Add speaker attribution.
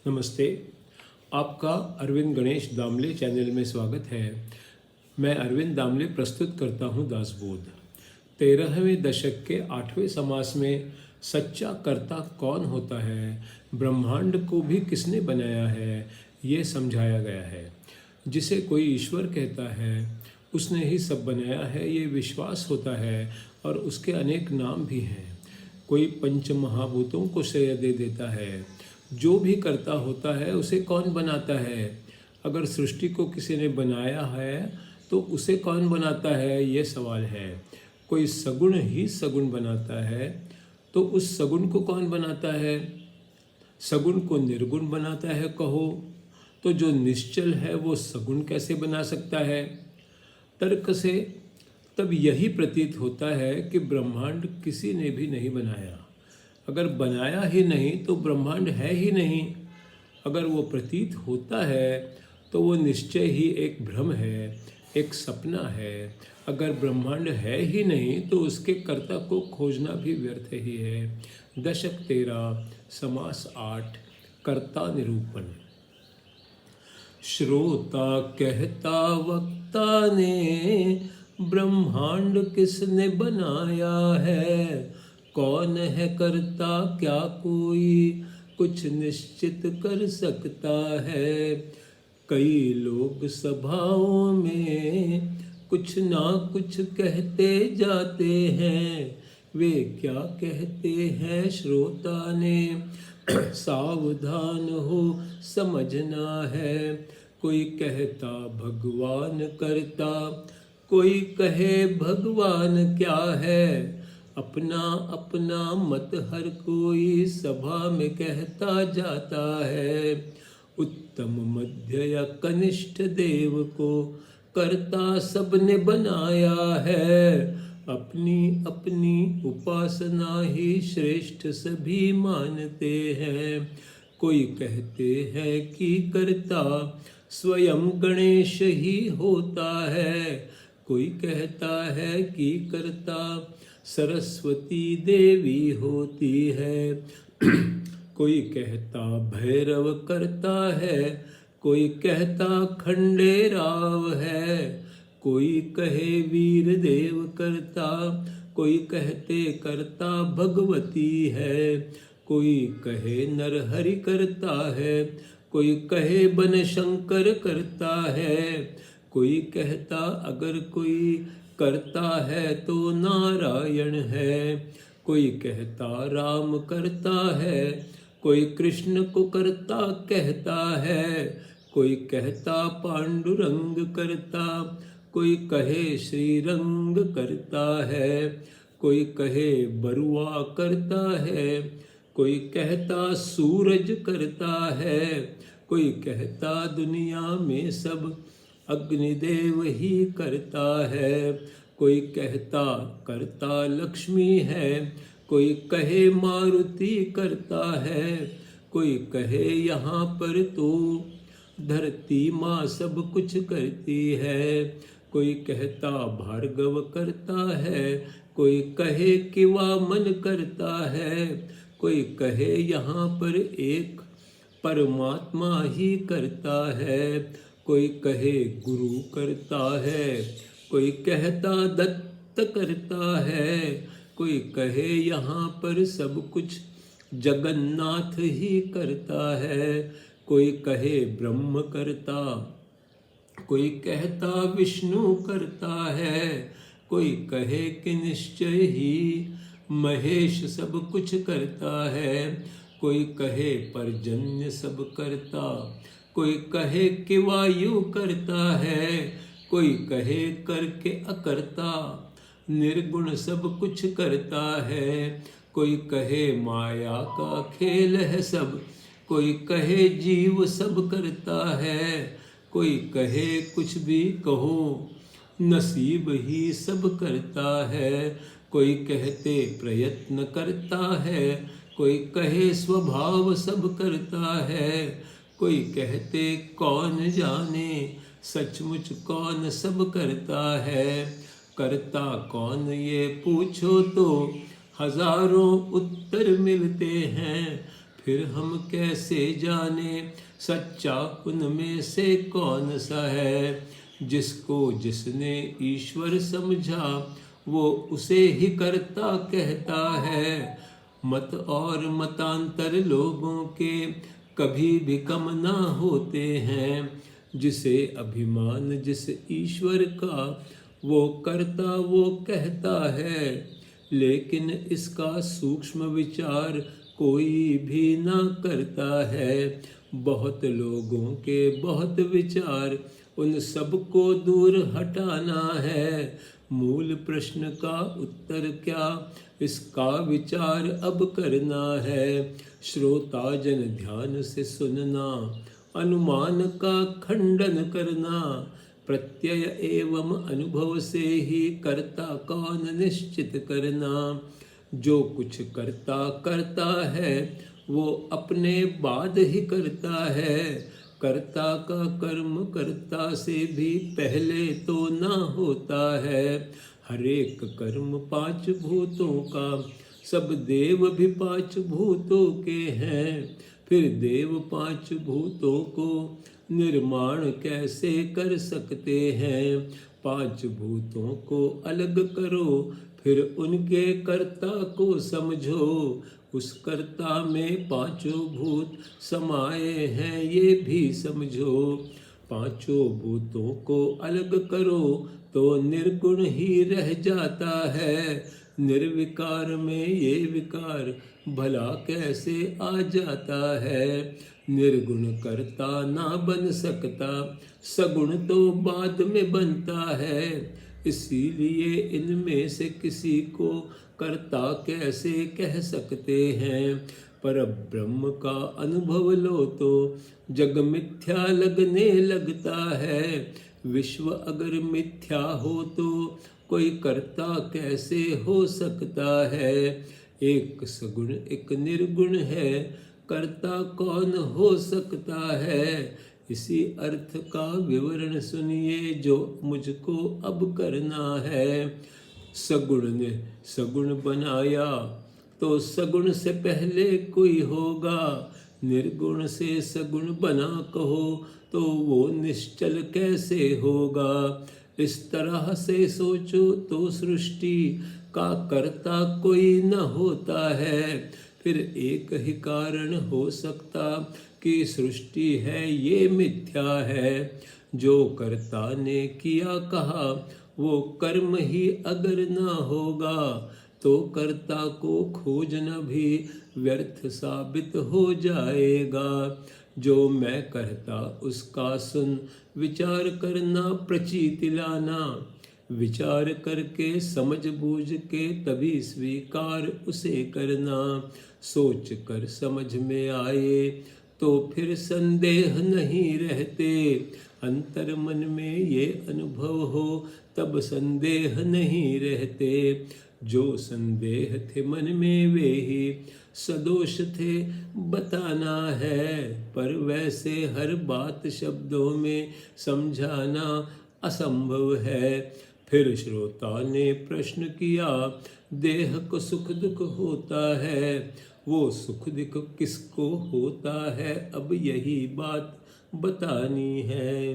Speaker 1: नमस्ते। आपका अरविंद गणेश दामले चैनल में स्वागत है। मैं अरविंद दामले प्रस्तुत करता हूँ दासबोध। 13वें दशक के 8वें समास में सच्चा कर्ता कौन होता है, ब्रह्मांड को भी किसने बनाया है, ये समझाया गया है। जिसे कोई ईश्वर कहता है उसने ही सब बनाया है, ये विश्वास होता है और उसके अनेक नाम भी हैं। कोई पंच महाभूतों को श्रेय दे देता है। जो भी करता होता है उसे कौन बनाता है? अगर सृष्टि को किसी ने बनाया है तो उसे कौन बनाता है, ये सवाल है। कोई सगुण ही सगुण बनाता है तो उस सगुण को कौन बनाता है? सगुण को निर्गुण बनाता है कहो तो जो निश्चल है वो सगुण कैसे बना सकता है? तर्क से तब यही प्रतीत होता है कि ब्रह्मांड किसी ने भी नहीं बनाया। अगर बनाया ही नहीं तो ब्रह्मांड है ही नहीं। अगर वो प्रतीत होता है तो वो निश्चय ही एक भ्रम है, एक सपना है। अगर ब्रह्मांड है ही नहीं तो उसके कर्ता को खोजना भी व्यर्थ ही है। दशक 13 समास 8 कर्ता निरूपण। श्रोता कहता वक्ता ने, ब्रह्मांड किसने बनाया है? कौन है कर्ता, क्या कोई कुछ निश्चित कर सकता है? कई लोग सभाओं में कुछ ना कुछ कहते जाते हैं। वे क्या कहते हैं श्रोता ने सावधान हो समझना है। कोई कहता भगवान करता, कोई कहे भगवान क्या है। अपना अपना मत हर कोई सभा में कहता जाता है। उत्तम मध्य या कनिष्ठ देव को कर्ता सबने बनाया है। अपनी अपनी उपासना ही श्रेष्ठ सभी मानते हैं। कोई कहते हैं कि कर्ता स्वयं गणेश ही होता है। कोई कहता है कि कर्ता सरस्वती देवी होती है। कोई कहता भैरव करता है, कोई कहता खंडेराव है। कोई कहे वीर देव करता, कोई कहते करता भगवती है। कोई कहे नरहरि करता है, कोई कहे बन शंकर करता है। कोई कहता अगर कोई करता है तो नारायण है। कोई कहता राम करता है, कोई कृष्ण को करता कहता है। कोई कहता पांडुरंग करता, कोई कहे श्रीरंग करता है। कोई कहे बरुआ करता है, कोई कहता सूरज करता है। कोई कहता दुनिया में सब अग्निदेव ही करता है। कोई कहता करता लक्ष्मी है, कोई कहे मारुति करता है। कोई कहे यहाँ पर तो धरती माँ सब कुछ करती है। कोई कहता भार्गव करता है, कोई कहे कि वामन करता है। कोई कहे यहाँ पर एक परमात्मा ही करता है। कोई कहे गुरु करता है, कोई कहता दत्त करता है। कोई कहे यहाँ पर सब कुछ जगन्नाथ ही करता है। कोई कहे ब्रह्म करता, कोई कहता विष्णु करता है। कोई कहे कि निश्चय ही महेश सब कुछ करता है। कोई कहे पर्जन्य सब करता, कोई कहे कि वायु करता है। कोई कहे करके अकर्ता, निर्गुण सब कुछ करता है। कोई कहे माया का खेल है सब, कोई कहे जीव सब करता है। कोई कहे कुछ भी कहो, नसीब ही सब करता है। कोई कहते प्रयत्न करता है, कोई कहे स्वभाव सब करता है। कोई कहते कौन जाने सचमुच कौन सब करता है। करता कौन ये पूछो तो हजारों उत्तर मिलते हैं। फिर हम कैसे जाने सच्चा उनमें से कौन सा है। जिसको जिसने ईश्वर समझा वो उसे ही कर्ता कहता है। मत और मतांतर लोगों के कभी भी कम ना होते हैं। जिसे अभिमान जिस ईश्वर का वो कर्ता वो कहता है। लेकिन इसका सूक्ष्म विचार कोई भी ना करता है। बहुत लोगों के बहुत विचार उन सबको दूर हटाना है। मूल प्रश्न का उत्तर क्या इसका विचार अब करना है। श्रोता जन ध्यान से सुनना अनुमान का खंडन करना। प्रत्यय एवं अनुभव से ही कर्ता कौन निश्चित करना। जो कुछ करता करता है वो अपने बाद ही करता है। कर्ता का कर्म कर्ता से भी पहले तो ना होता है। हरेक कर्म पांच भूतों का सब देव भी पांच भूतों के हैं। फिर देव पांच भूतों को निर्माण कैसे कर सकते हैं। पांच भूतों को अलग करो फिर उनके कर्ता को समझो। उस कर्ता में पांचों भूत समाये हैं ये भी समझो। पांचों भूतों को अलग करो तो निर्गुण ही रह जाता है। निर्विकार में ये विकार भला कैसे आ जाता है। निर्गुण कर्ता ना बन सकता सगुण तो बाद में बनता है। इसीलिए इनमें से किसी को कर्ता कैसे कह सकते हैं। पर ब्रह्म का अनुभव लो तो जग मिथ्या लगने लगता है। विश्व अगर मिथ्या हो तो कोई कर्ता कैसे हो सकता है। एक सगुण एक निर्गुण है कर्ता कौन हो सकता है। इसी अर्थ का विवरण सुनिए जो मुझको अब करना है। सगुण ने सगुण बनाया तो सगुण से पहले कोई होगा। निर्गुण से सगुण बना कहो तो वो निश्चल कैसे होगा। इस तरह से सोचो तो सृष्टि का कर्ता कोई न होता है। फिर एक ही कारण हो सकता कि सृष्टि है ये मिथ्या है। जो कर्ता ने किया कहा वो कर्म ही अगर न होगा तो कर्ता को खोजना भी व्यर्थ साबित हो जाएगा। जो मैं कहता उसका सुन विचार करना प्रचीति लाना। विचार करके समझ बूझ के तभी स्वीकार उसे करना। सोच कर समझ में आए तो फिर संदेह नहीं रहते। अंतर मन में ये अनुभव हो तब संदेह नहीं रहते। जो संदेह थे मन में वे ही सदोष थे बताना है। पर वैसे हर बात शब्दों में समझाना असंभव है। फिर श्रोता ने प्रश्न किया देह को सुख दुख होता है। वो सुख दुख किसको होता है अब यही बात बतानी है।